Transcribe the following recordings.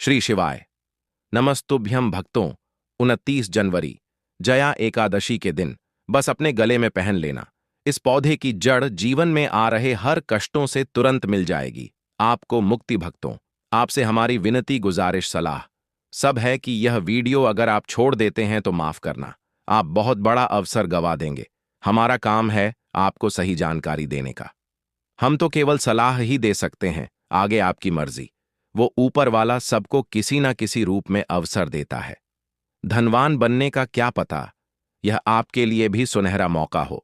श्री शिवाय। नमस्तुभ्यं भक्तों। 29 जनवरी जया एकादशी के दिन बस अपने गले में पहन लेना। इस पौधे की जड़ जीवन में आ रहे हर कष्टों से तुरंत मिल जाएगी आपको मुक्ति। भक्तों, आपसे हमारी विनती गुजारिश सलाह सब है कि यह वीडियो अगर आप छोड़ देते हैं तो माफ करना, आप बहुत बड़ा अवसर गवा देंगे। हमारा काम है आपको सही जानकारी देने का। हम तो केवल सलाह ही दे सकते हैं, आगे आपकी मर्जी। वो ऊपर वाला सबको किसी ना किसी रूप में अवसर देता है। धनवान बनने का क्या पता, यह आपके लिए भी सुनहरा मौका हो।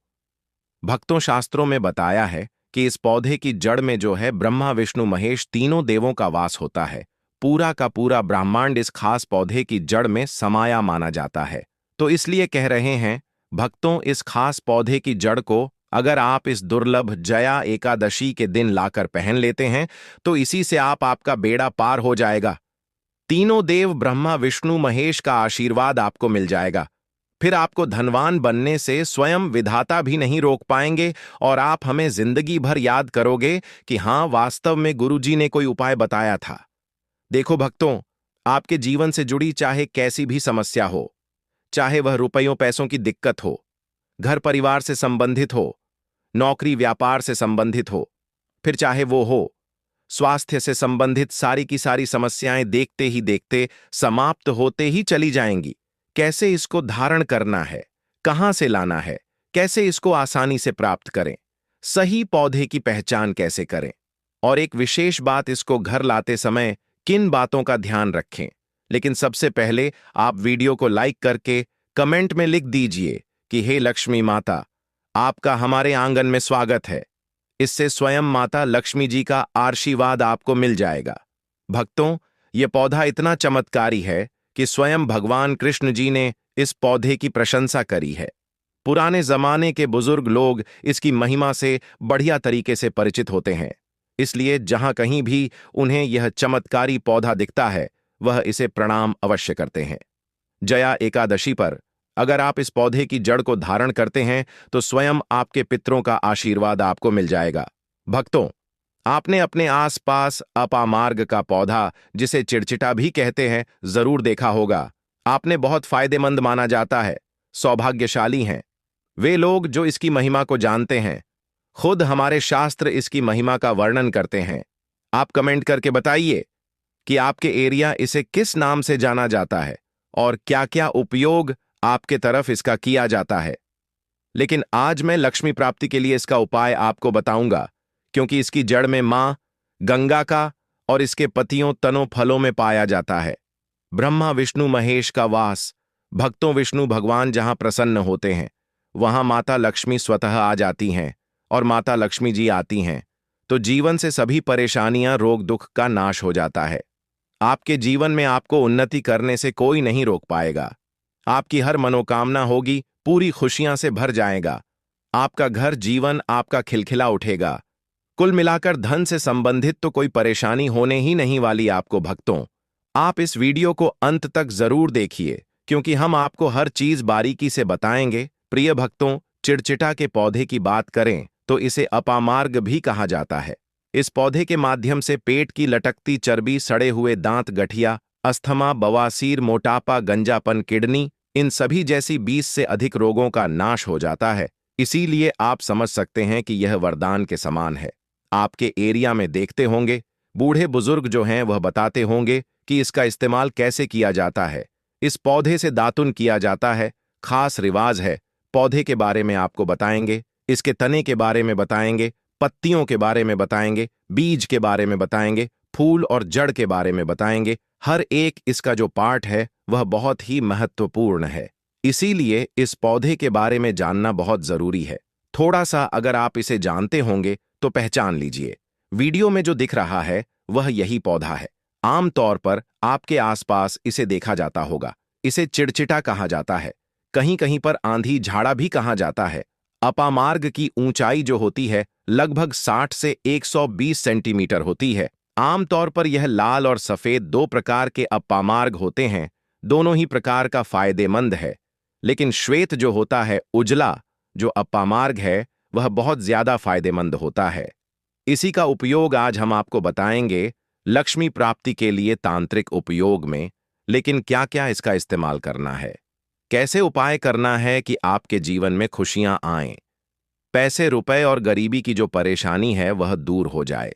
भक्तों, शास्त्रों में बताया है कि इस पौधे की जड़ में जो है ब्रह्मा विष्णु महेश तीनों देवों का वास होता है। पूरा का पूरा ब्रह्मांड इस खास पौधे की जड़ में समाया माना जाता है। तो इसलिए कह रहे हैं भक्तों, इस खास पौधे की जड़ को अगर आप इस दुर्लभ जया एकादशी के दिन लाकर पहन लेते हैं तो इसी से आपका बेड़ा पार हो जाएगा। तीनों देव ब्रह्मा विष्णु महेश का आशीर्वाद आपको मिल जाएगा। फिर आपको धनवान बनने से स्वयं विधाता भी नहीं रोक पाएंगे और आप हमें जिंदगी भर याद करोगे कि हां, वास्तव में गुरुजी ने कोई उपाय बताया था। देखो भक्तों, आपके जीवन से जुड़ी चाहे कैसी भी समस्या हो, चाहे वह रुपयों पैसों की दिक्कत हो, घर परिवार से संबंधित हो, नौकरी व्यापार से संबंधित हो, फिर चाहे वो हो स्वास्थ्य से संबंधित, सारी की सारी समस्याएं देखते ही देखते समाप्त होते ही चली जाएंगी। कैसे इसको धारण करना है, कहां से लाना है, कैसे इसको आसानी से प्राप्त करें, सही पौधे की पहचान कैसे करें, और एक विशेष बात, इसको घर लाते समय किन बातों का ध्यान रखें। लेकिन सबसे पहले आप वीडियो को लाइक करके कमेंट में लिख दीजिए कि हे लक्ष्मी माता, आपका हमारे आंगन में स्वागत है। इससे स्वयं माता लक्ष्मी जी का आशीर्वाद आपको मिल जाएगा। भक्तों, यह पौधा इतना चमत्कारी है कि स्वयं भगवान कृष्ण जी ने इस पौधे की प्रशंसा करी है। पुराने जमाने के बुजुर्ग लोग इसकी महिमा से बढ़िया तरीके से परिचित होते हैं, इसलिए जहां कहीं भी उन्हें यह चमत्कारी पौधा दिखता है वह इसे प्रणाम अवश्य करते हैं। जया एकादशी पर अगर आप इस पौधे की जड़ को धारण करते हैं तो स्वयं आपके पितरों का आशीर्वाद आपको मिल जाएगा। भक्तों, आपने अपने आसपास अपामार्ग का पौधा, जिसे चिड़चिटा भी कहते हैं, जरूर देखा होगा। आपने बहुत फायदेमंद माना जाता है। सौभाग्यशाली हैं वे लोग जो इसकी महिमा को जानते हैं। खुद हमारे शास्त्र इसकी महिमा का वर्णन करते हैं। आप कमेंट करके बताइए कि आपके एरिया इसे किस नाम से जाना जाता है और क्या क्या उपयोग आपके तरफ इसका किया जाता है। लेकिन आज मैं लक्ष्मी प्राप्ति के लिए इसका उपाय आपको बताऊंगा, क्योंकि इसकी जड़ में मां गंगा का और इसके पतियों तनों फलों में पाया जाता है ब्रह्मा विष्णु महेश का वास। भक्तों, विष्णु भगवान जहां प्रसन्न होते हैं वहां माता लक्ष्मी स्वतः आ जाती हैं, और माता लक्ष्मी जी आती हैं तो जीवन से सभी परेशानियां, रोग दुख का नाश हो जाता है। आपके जीवन में आपको उन्नति करने से कोई नहीं रोक पाएगा। आपकी हर मनोकामना होगी, पूरी खुशियां से भर जाएगा। आपका घर जीवन आपका खिलखिला उठेगा। कुल मिलाकर धन से संबंधित तो कोई परेशानी होने ही नहीं वाली आपको। भक्तों, आप इस वीडियो को अंत तक जरूर देखिए, क्योंकि हम आपको हर चीज बारीकी से बताएंगे। प्रिय भक्तों, चिड़चिटा के पौधे की बात करें तो इसे अपामार्ग भी कहा जाता है। इस पौधे के माध्यम से पेट की लटकती चर्बी, सड़े हुए दांत, गठिया, अस्थमा, बवासीर, मोटापा, गंजापन, किडनी, इन सभी जैसी 20 से अधिक रोगों का नाश हो जाता है। इसीलिए आप समझ सकते हैं कि यह वरदान के समान है। आपके एरिया में देखते होंगे बूढ़े बुजुर्ग जो हैं वह बताते होंगे कि इसका इस्तेमाल कैसे किया जाता है। इस पौधे से दातुन किया जाता है, खास रिवाज है। पौधे के बारे में आपको बताएंगे, इसके तने के बारे में बताएंगे, पत्तियों के बारे में बताएंगे, बीज के बारे में बताएंगे, फूल और जड़ के बारे में बताएंगे। हर एक इसका जो पार्ट है वह बहुत ही महत्वपूर्ण है। इसीलिए इस पौधे के बारे में जानना बहुत जरूरी है। थोड़ा सा अगर आप इसे जानते होंगे तो पहचान लीजिए। वीडियो में जो दिख रहा है वह यही पौधा है। आमतौर पर आपके आसपास इसे देखा जाता होगा। इसे चिड़चिटा कहा जाता है, कहीं कहीं पर आंधी झाड़ा भी कहा जाता है। अपामार्ग की ऊंचाई जो होती है लगभग 60 से 120 सेंटीमीटर होती है। आमतौर पर यह लाल और सफेद दो प्रकार के अपामार्ग होते हैं। दोनों ही प्रकार का फायदेमंद है, लेकिन श्वेत जो होता है, उजला जो अपामार्ग है, वह बहुत ज्यादा फायदेमंद होता है। इसी का उपयोग आज हम आपको बताएंगे। लक्ष्मी प्राप्ति के लिए तांत्रिक उपयोग में, लेकिन क्या क्या इसका इस्तेमाल करना है, कैसे उपाय करना है कि आपके जीवन में खुशियां आएं, पैसे रुपए और गरीबी की जो परेशानी है वह दूर हो जाए।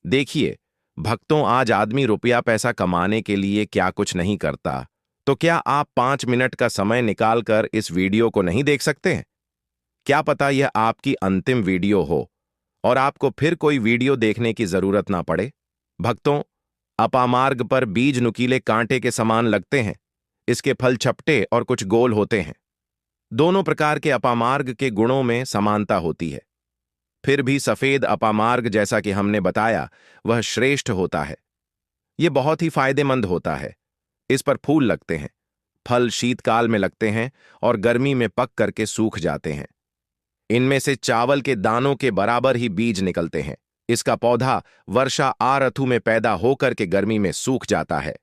देखिए भक्तों, आज आदमी रुपया पैसा कमाने के लिए क्या कुछ नहीं करता, तो क्या आप 5 मिनट का समय निकालकर इस वीडियो को नहीं देख सकते हैं? क्या पता यह आपकी अंतिम वीडियो हो और आपको फिर कोई वीडियो देखने की जरूरत ना पड़े। भक्तों, अपामार्ग पर बीज नुकीले कांटे के समान लगते हैं। इसके फल चपटे और कुछ गोल होते हैं। दोनों प्रकार के अपामार्ग के गुणों में समानता होती है। फिर भी सफेद अपामार्ग, जैसा कि हमने बताया, वह श्रेष्ठ होता है। यह बहुत ही फायदेमंद होता है। इस पर फूल लगते हैं। फल शीतकाल में लगते हैं और गर्मी में पक करके सूख जाते हैं। इनमें से चावल के दानों के बराबर ही बीज निकलते हैं। इसका पौधा वर्षा आ ऋतु में पैदा होकर के गर्मी में सूख जाता है।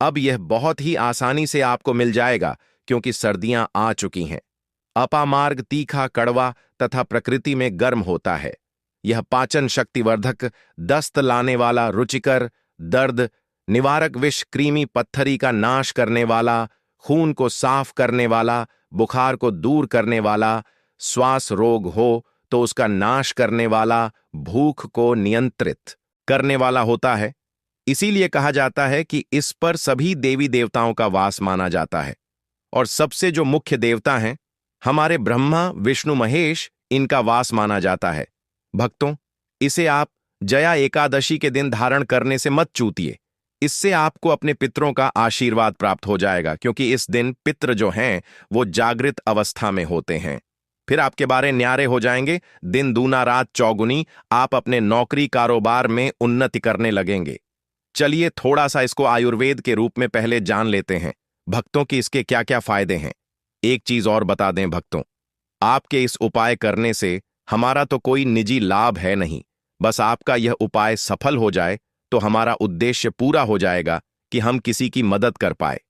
अब यह बहुत ही आसानी से आपको मिल जाएगा क्योंकि सर्दियां आ चुकी हैं। अपामार्ग तीखा, कड़वा तथा प्रकृति में गर्म होता है। यह पाचन शक्तिवर्धक, दस्त लाने वाला, रुचिकर, दर्द निवारक, विष क्रीमी पत्थरी का नाश करने वाला, खून को साफ करने वाला, बुखार को दूर करने वाला, श्वास रोग हो तो उसका नाश करने वाला, भूख को नियंत्रित करने वाला होता है। इसीलिए कहा जाता है कि इस पर सभी देवी देवताओं का वास माना जाता है और सबसे जो मुख्य देवता हैं, हमारे ब्रह्मा विष्णु महेश, इनका वास माना जाता है। भक्तों, इसे आप जया एकादशी के दिन धारण करने से मत चूतिए। इससे आपको अपने पितरों का आशीर्वाद प्राप्त हो जाएगा, क्योंकि इस दिन पितृ जो हैं वो जागृत अवस्था में होते हैं। फिर आपके बारे न्यारे हो जाएंगे। दिन दूना रात चौगुनी, आप अपने नौकरी कारोबार में उन्नति करने लगेंगे। चलिए थोड़ा सा इसको आयुर्वेद के रूप में पहले जान लेते हैं भक्तों कि इसके क्या क्या फायदे हैं। एक चीज और बता दें भक्तों, आपके इस उपाय करने से हमारा तो कोई निजी लाभ है नहीं। बस आपका यह उपाय सफल हो जाए तो हमारा उद्देश्य पूरा हो जाएगा कि हम किसी की मदद कर पाए।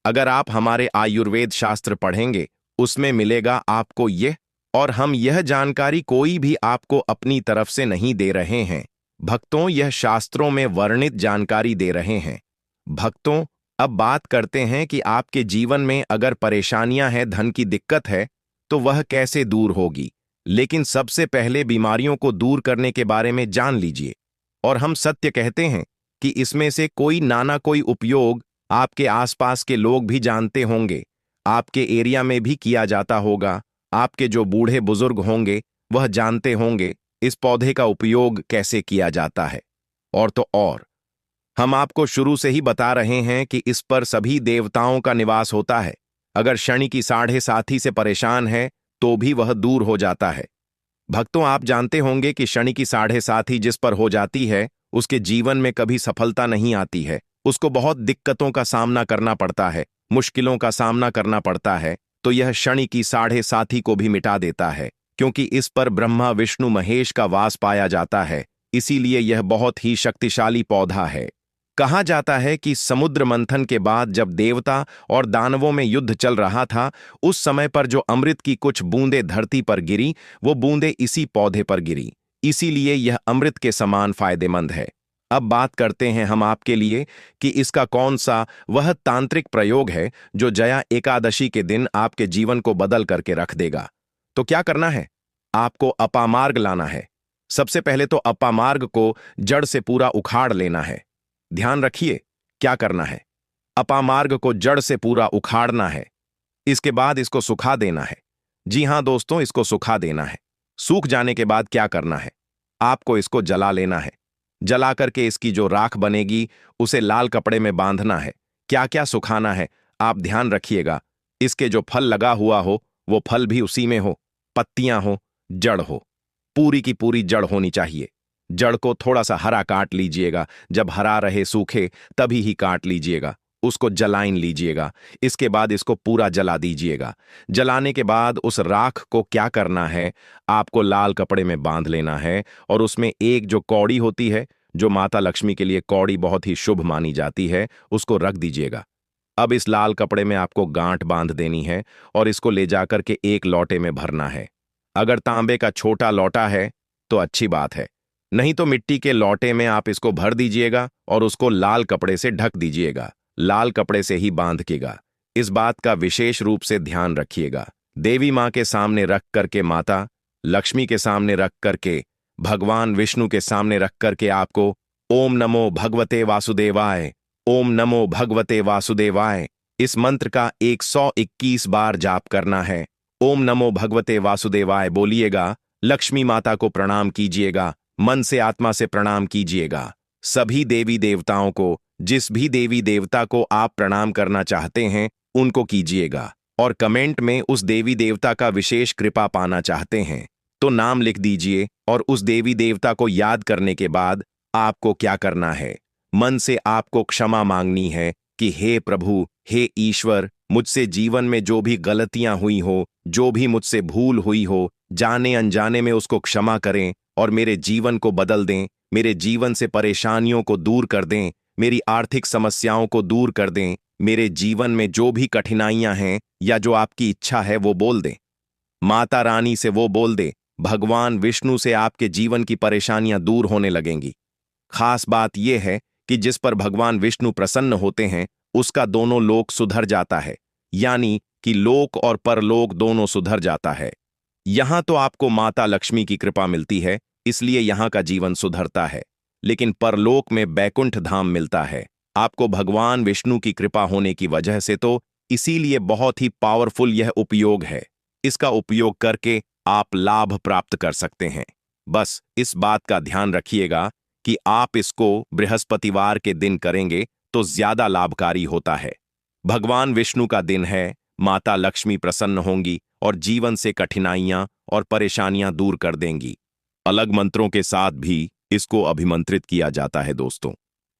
अगर आप हमारे आयुर्वेद शास्त्र पढ़ेंगे, उसमें मिलेगा आपको यह, और हम यह जानकारी कोई भी आपको अपनी तरफ से नहीं दे रहे हैं भक्तों, यह शास्त्रों में वर्णित जानकारी दे रहे हैं। भक्तों, अब बात करते हैं कि आपके जीवन में अगर परेशानियां हैं, धन की दिक्कत है, तो वह कैसे दूर होगी। लेकिन सबसे पहले बीमारियों को दूर करने के बारे में जान लीजिए। और हम सत्य कहते हैं कि इसमें से कोई ना कोई उपयोग आपके आसपास के लोग भी जानते होंगे, आपके एरिया में भी किया जाता होगा। आपके जो बूढ़े बुजुर्ग होंगे वह जानते होंगे इस पौधे का उपयोग कैसे किया जाता है। और तो और हम आपको शुरू से ही बता रहे हैं कि इस पर सभी देवताओं का निवास होता है। अगर शनि की साढ़े साथी से परेशान है तो भी वह दूर हो जाता है। भक्तों, आप जानते होंगे कि शनि की साढ़े साथी जिस पर हो जाती है, उसके जीवन में कभी सफलता नहीं आती है। उसको बहुत दिक्कतों का सामना करना पड़ता है, मुश्किलों का सामना करना पड़ता है। तो यह शनि की साढ़े साथी को भी मिटा देता है, क्योंकि इस पर ब्रह्मा विष्णु महेश का वास पाया जाता है। इसीलिए यह बहुत ही शक्तिशाली पौधा है। कहा जाता है कि समुद्र मंथन के बाद जब देवता और दानवों में युद्ध चल रहा था, उस समय पर जो अमृत की कुछ बूंदें धरती पर गिरी, वो बूंदें इसी पौधे पर गिरी। इसीलिए यह अमृत के समान फायदेमंद है। अब बात करते हैं हम आपके लिए कि इसका कौन सा वह तांत्रिक प्रयोग है जो जया एकादशी के दिन आपके जीवन को बदल करके रख देगा। तो क्या करना है? आपको अपामार्ग लाना है। सबसे पहले तो अपामार्ग को जड़ से पूरा उखाड़ लेना है। ध्यान रखिए क्या करना है। अपामार्ग को जड़ से पूरा उखाड़ना है। इसके बाद इसको सुखा देना है। जी हां दोस्तों, इसको सुखा देना है। सूख जाने के बाद क्या करना है? आपको इसको जला लेना है। जला करके इसकी जो राख बनेगी उसे लाल कपड़े में बांधना है। क्या क्या सुखाना है आप ध्यान रखिएगा। इसके जो फल लगा हुआ हो वो फल भी उसी में हो, पत्तियां हो, जड़ हो, पूरी की पूरी जड़ होनी चाहिए। जड़ को थोड़ा सा हरा काट लीजिएगा। जब हरा रहे सूखे तभी ही काट लीजिएगा। उसको जलाइन लीजिएगा। इसके बाद इसको पूरा जला दीजिएगा। जलाने के बाद उस राख को क्या करना है, आपको लाल कपड़े में बांध लेना है और उसमें एक जो कौड़ी होती है, जो माता लक्ष्मी के लिए कौड़ी बहुत ही शुभ मानी जाती है, उसको रख दीजिएगा। अब इस लाल कपड़े में आपको गांठ बांध देनी है और इसको ले जाकर के एक लोटे में भरना है। अगर तांबे का छोटा लोटा है तो अच्छी बात है, नहीं तो मिट्टी के लोटे में आप इसको भर दीजिएगा और उसको लाल कपड़े से ढक दीजिएगा, लाल कपड़े से ही बांधकेगा। इस बात का विशेष रूप से ध्यान रखिएगा। देवी माँ के सामने रख करके, माता लक्ष्मी के सामने रख करके, भगवान विष्णु के सामने रख करके आपको ओम नमो भगवते वासुदेवाय, ओम नमो भगवते वासुदेवाय इस मंत्र का 121 बार जाप करना है। ओम नमो भगवते वासुदेवाय बोलिएगा, लक्ष्मी माता को प्रणाम कीजिएगा, मन से आत्मा से प्रणाम कीजिएगा। सभी देवी देवताओं को, जिस भी देवी देवता को आप प्रणाम करना चाहते हैं उनको कीजिएगा, और कमेंट में उस देवी देवता का विशेष कृपा पाना चाहते हैं तो नाम लिख दीजिए। और उस देवी देवता को याद करने के बाद आपको क्या करना है, मन से आपको क्षमा मांगनी है कि हे प्रभु, हे ईश्वर, मुझसे जीवन में जो भी गलतियां हुई हो, जो भी मुझसे भूल हुई हो, जाने अनजाने में उसको क्षमा करें और मेरे जीवन को बदल दें, मेरे जीवन से परेशानियों को दूर कर दें, मेरी आर्थिक समस्याओं को दूर कर दें, मेरे जीवन में जो भी कठिनाइयां हैं या जो आपकी इच्छा है वो बोल दें, माता रानी से वो बोल दें, भगवान विष्णु से आपके जीवन की परेशानियां दूर होने लगेंगी। खास बात यह है कि जिस पर भगवान विष्णु प्रसन्न होते हैं उसका दोनों लोक सुधर जाता है, यानी कि लोक और परलोक दोनों सुधर जाता है। यहां तो आपको माता लक्ष्मी की कृपा मिलती है, इसलिए यहां का जीवन सुधरता है, लेकिन परलोक में बैकुंठ धाम मिलता है आपको भगवान विष्णु की कृपा होने की वजह से। तो इसीलिए बहुत ही पावरफुल यह उपयोग है, इसका उपयोग करके आप लाभ प्राप्त कर सकते हैं। बस इस बात का ध्यान रखिएगा कि आप इसको बृहस्पतिवार के दिन करेंगे तो ज्यादा लाभकारी होता है। भगवान विष्णु का दिन है, माता लक्ष्मी प्रसन्न होंगी और जीवन से कठिनाइयां और परेशानियां दूर कर देंगी। अलग मंत्रों के साथ भी इसको अभिमंत्रित किया जाता है दोस्तों,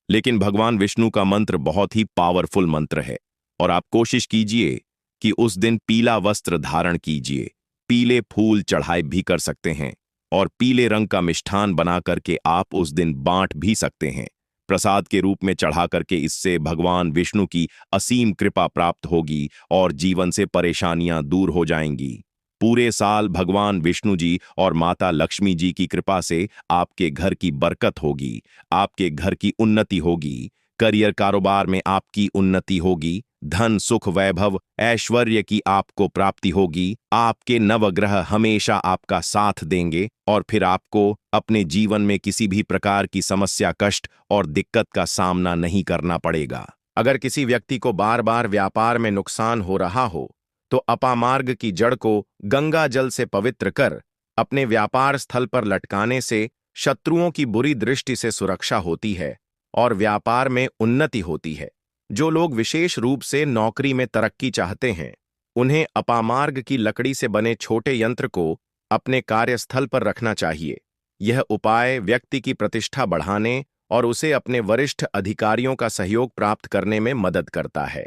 लेकिन भगवान विष्णु का मंत्र बहुत ही पावरफुल मंत्र है। और आप कोशिश कीजिए कि उस दिन पीला वस्त्र धारण कीजिए, पीले फूल चढ़ाए भी कर सकते हैं, और पीले रंग का मिष्ठान बना करके आप उस दिन बांट भी सकते हैं प्रसाद के रूप में चढ़ा करके। इससे भगवान विष्णु की असीम कृपा प्राप्त होगी और जीवन से परेशानियां दूर हो जाएंगी। पूरे साल भगवान विष्णु जी और माता लक्ष्मी जी की कृपा से आपके घर की बरकत होगी, आपके घर की उन्नति होगी, करियर कारोबार में आपकी उन्नति होगी, धन सुख वैभव ऐश्वर्य की आपको प्राप्ति होगी, आपके नवग्रह हमेशा आपका साथ देंगे और फिर आपको अपने जीवन में किसी भी प्रकार की समस्या, कष्ट और दिक्कत का सामना नहीं करना पड़ेगा। अगर किसी व्यक्ति को बार बार व्यापार में नुकसान हो रहा हो तो अपामार्ग की जड़ को गंगा जल से पवित्र कर अपने व्यापार स्थल पर लटकाने से शत्रुओं की बुरी दृष्टि से सुरक्षा होती है और व्यापार में उन्नति होती है। जो लोग विशेष रूप से नौकरी में तरक्की चाहते हैं उन्हें अपामार्ग की लकड़ी से बने छोटे यंत्र को अपने कार्यस्थल पर रखना चाहिए। यह उपाय व्यक्ति की प्रतिष्ठा बढ़ाने और उसे अपने वरिष्ठ अधिकारियों का सहयोग प्राप्त करने में मदद करता है।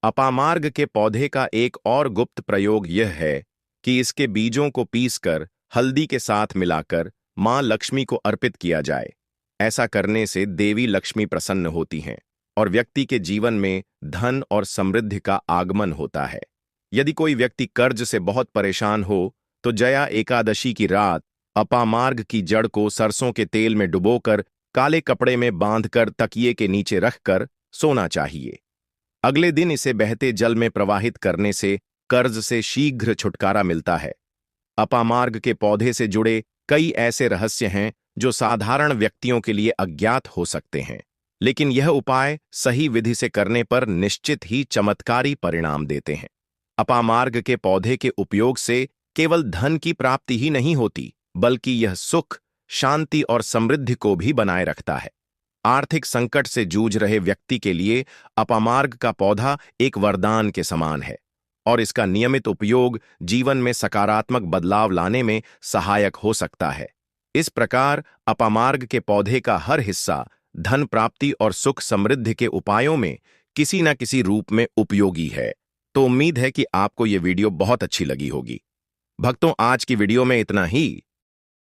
अपामार्ग के पौधे का एक और गुप्त प्रयोग यह है कि इसके बीजों को पीसकर हल्दी के साथ मिलाकर मां लक्ष्मी को अर्पित किया जाए। ऐसा करने से देवी लक्ष्मी प्रसन्न होती हैं और व्यक्ति के जीवन में धन और समृद्धि का आगमन होता है। यदि कोई व्यक्ति कर्ज से बहुत परेशान हो तो जया एकादशी की रात अपामार्ग की जड़ को सरसों के तेल में डुबोकर काले कपड़े में बांधकर तकिए के नीचे रखकर सोना चाहिए। अगले दिन इसे बहते जल में प्रवाहित करने से कर्ज से शीघ्र छुटकारा मिलता है। अपामार्ग के पौधे से जुड़े कई ऐसे रहस्य हैं जो साधारण व्यक्तियों के लिए अज्ञात हो सकते हैं, लेकिन यह उपाय सही विधि से करने पर निश्चित ही चमत्कारी परिणाम देते हैं। अपामार्ग के पौधे के उपयोग से केवल धन की प्राप्ति ही नहीं होती, बल्कि यह सुख, शांति और समृद्धि को भी बनाए रखता है। आर्थिक संकट से जूझ रहे व्यक्ति के लिए अपामार्ग का पौधा एक वरदान के समान है और इसका नियमित उपयोग जीवन में सकारात्मक बदलाव लाने में सहायक हो सकता है। इस प्रकार अपामार्ग के पौधे का हर हिस्सा धन प्राप्ति और सुख समृद्धि के उपायों में किसी न किसी रूप में उपयोगी है। तो उम्मीद है कि आपको यह वीडियो बहुत अच्छी लगी होगी। भक्तों, आज की वीडियो में इतना ही।